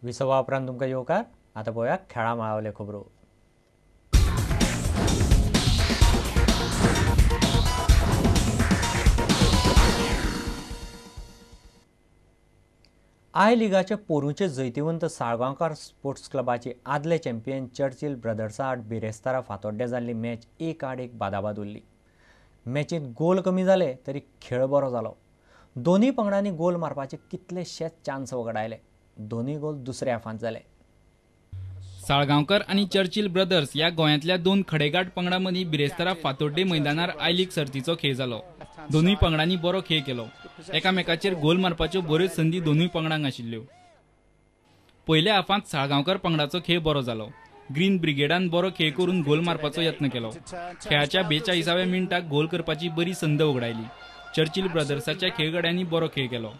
विसवा उपरांत तुमकां येवकार आतां पळोवया खेळा मळावले खबरो। आय लिगाचे पोरूंचे जैतिवंत साळगांवकार स्पोर्ट्स क्लबाची आदले चॅम्पियन चर्चिल ब्रदर्सा आड बिरेस्तारा फातोड्ड्या जाल्ली मॅच 1-8 बादाबाद उरली। मॅचींत गोल कमी जाले तरी खेळ बरो जालो। दोनूय पंगडांनी गोल मारपाचे कितलेशेच चान्स वगडायले। दोनूय गोल दुसऱ्या हाफांत जाले। साळगांवकर आणि चर्चिल ब्रदर्स या गोंयांतल्या दोन खडेगाठ पंगडां बिरेस्तारा फातोड्डे मैदानार आय लीग सर्तीचो खेळ जालो। दोनूय पंगडांनी बरो खेळ केलो। एकामेकाचेर गोल मारपाच्यो बऱ्योच संदी दोनूय पंगडांक आशिल्ल्यो। पयल्या हाफांत साळगांवकर पंगडाचो खेळ बरो जालो। ग्रीन ब्रिगेडान बरो खेळ करून गोल मारपाचो यत्न केलो। खेळाच्या 42व्या मिनटाक गोल करपाची बरी संद उगडायली। चर्चिल ब्रदर्साच्या खेळगड्यांनी बरो खेळ केलो।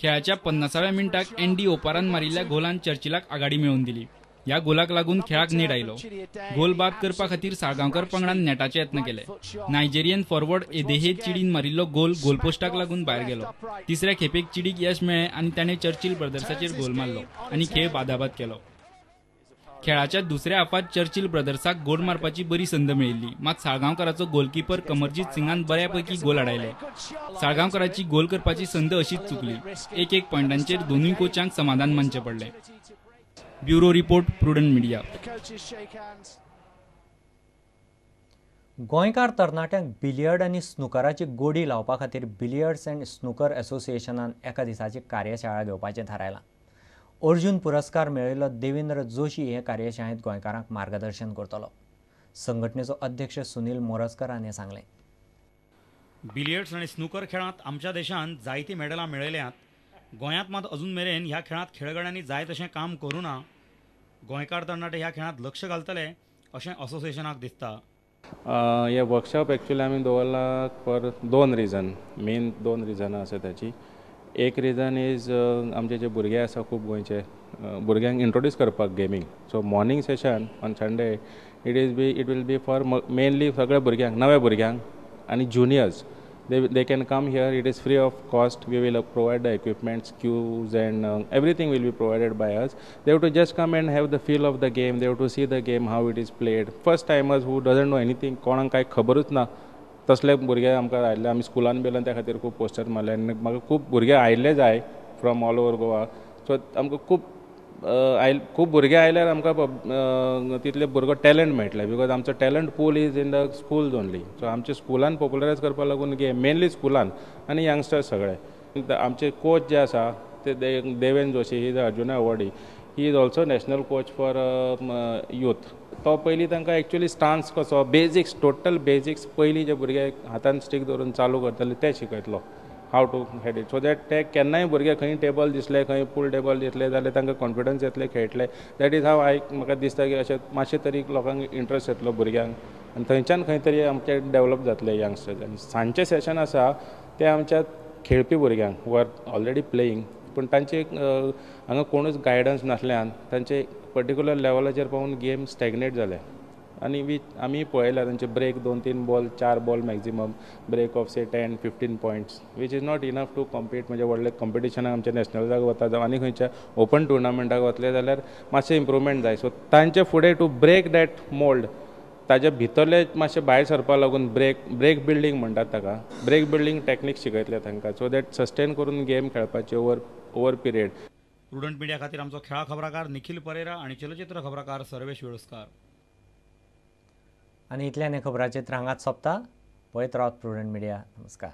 खेळाच्या 50व्या मिनटाक एन्डी ओपारान मारिल्ल्या गोलान चर्चिलाक आघाडी मेळोवन दिली। या गोलाक लागून खेळाक नेट आयलो। गोल बाद करपा खातीर साळगांवकर पंगडान नेटाचे यत्न केले। नायजेरियन फॉरवर्ड एदेहे चिडीन मारिल्लो गोल गोलपोस्टाक लागून भायर गेलो। तिसऱ्या खेपेक चिडीक यश मेळ्ळें आनी ताणें चर्चिल ब्रदर्साचेर गोल मारलो आनी खेळ बादाबाद केलो। खेळाच्या दुसऱ्या हाफात चर्चिल ब्रदर्साक गोल मारपाची बरी संद मेळिल्ली, मात साळगांवकराचो गोलकीपर कमरजीत सिंगान बऱ्यापैकी गोल आडायले। साळगांवकराची गोल करपाची संद अशीच चुकली। 1-1 पॉइंटांचेर दोनूय कोचांक समाधान मानचें पडलें। Bureau report, prudent media. गोंयकार तरणाट्यांक बिलियर्ड आनी स्नुकराची गोडी लावपा खातीर बिलियर्ड्स अँड स्नुकर असोसिएशनान एका दिसाची कार्यशाळा घेवपाचें थारायलां। अर्जुन पुरस्कार मेळयिल्लो देवेंद्र जोशी हे कार्यशाळेंत गोंयकारांक मार्गदर्शन करतलो। संघटनेचो अध्यक्ष सुनील मोरजकर हाणें सांगलें। बिलियर्ड्स आनी स्नुकर खेळांत आमच्या देशांत जायतीं मेडलां मेळयल्यांत। गोंयांत मात अजून मेरेन ह्या खेळांत खेळगड्यांनी जाय तशें काम करूं ना। गोंयकार तरणाटे ह्या खेळांत लक्ष घालतले अशें असोसिएशनाक दिसता। हे वर्कशॉप एक्चुअली आमी दवरला फॉर दोन रिजन, मेन दोन रिजनां आसा ताची। एक रिजन इज आमचे जे भुरगे आसा खूब गोंयचे भुरग्यांक इंट्रोड्यूस करपाक gaming. So morning session on Sunday it will be for mainly सगळ्या भुरग्यांक, नव्या भुरग्यांक आनी juniors. They can come here. It is free of cost. We will provide the equipments, cues, and everything will be provided by us. They have to just come and have the feel of the game. They have to see the game, how it is played. First timers who doesn't know anything, कोणाक काय खबरूच ना, तसले भुरगे आमकां आयिल्ले। आमी स्कुलान बिलान त्या खातीर खूब पोस्टर मारले आनी म्हाका खूब भुरगे आयिल्ले जाय from all over Goa. So आमकां खूब भुरगे आयल्यार आमकां तितले भुरगो टॅलंट मेळटले, बिकॉज आमचो talent pool is in the schools only. So आमच्या स्कुलान पॉप्युलरायज करपा लागून गेम मेनली स्कुलान आनी यंगस्टर्स सगळे। आमचे कोच जे आसा ते Devendra Joshi, he is Arjuna awardee, he is also national coach for youth. तो पयलीं तांकां एक्चुअली स्टान्स कसो, बेजिक्स, टोटल बेजिक्स पयलीं जे भुरगे हातान स्टीक धरून चालू करतले ते शिकयतलो, how to hold it, so that ते केन्नाय भुरगे खंय टेबल दिसले, खंय पूल टेबल दिसले जाल्यार तांकां कॉन्फिडन्स येतले, खेळटले। दॅट इज हाव म्हाका दिसता की अशें मातशें तरी लोकांक इंट्रस्ट येतलो भुरग्यांक आनी थंयच्यान खंय तरी आमचे डेवलप जातले यंगस्टर्स। आनी सांजचें सेशन आसा तें आमच्या खेळपी भुरग्यांक हू आर ऑलरेडी प्लेयींग, पूण तांचे हांगा कोणूच गायडन्स नासल्यान तांचे पर्टिक्युलर लेवलाचेर पावून गेम स्टॅग्नेट जाले। आनी आमी पळयला तांचे break 2-3 ball 4 ball maximum break of say 10-15 points, which is not enough to compete. म्हणजे व्हडले कॉम्पिटिशनाक आमच्या नॅशनल्साक वता जावं आनी खंयच्या ओपन टुर्नामेंटाक वतले जाल्यार मातशें इम्प्रुवमेंट जाय। सो तांचे फुडें टू ब्रेक दॅट मोल्ड, ताजे भितरले मातशें भायर सरपाक लागून ब्रेक बिल्डींग म्हणटात ताका, ब्रेक बिल्डींग टॅक्नीक्स शिकयतले तांकां, सो दॅट सस्टेन करून गेम खेळपाचे ओवर पिरियड। प्रुडंट मिडिया खातीर आमचो खेळा खबराकार निखिल परेरा आनी चलचित्र खबराकार सर्वेश वेळुस्कार। आनी इतल्यान हे खबराचें हांगाच सोंपता। पळयत रावत प्रुडंट मिडिया। नमस्कार।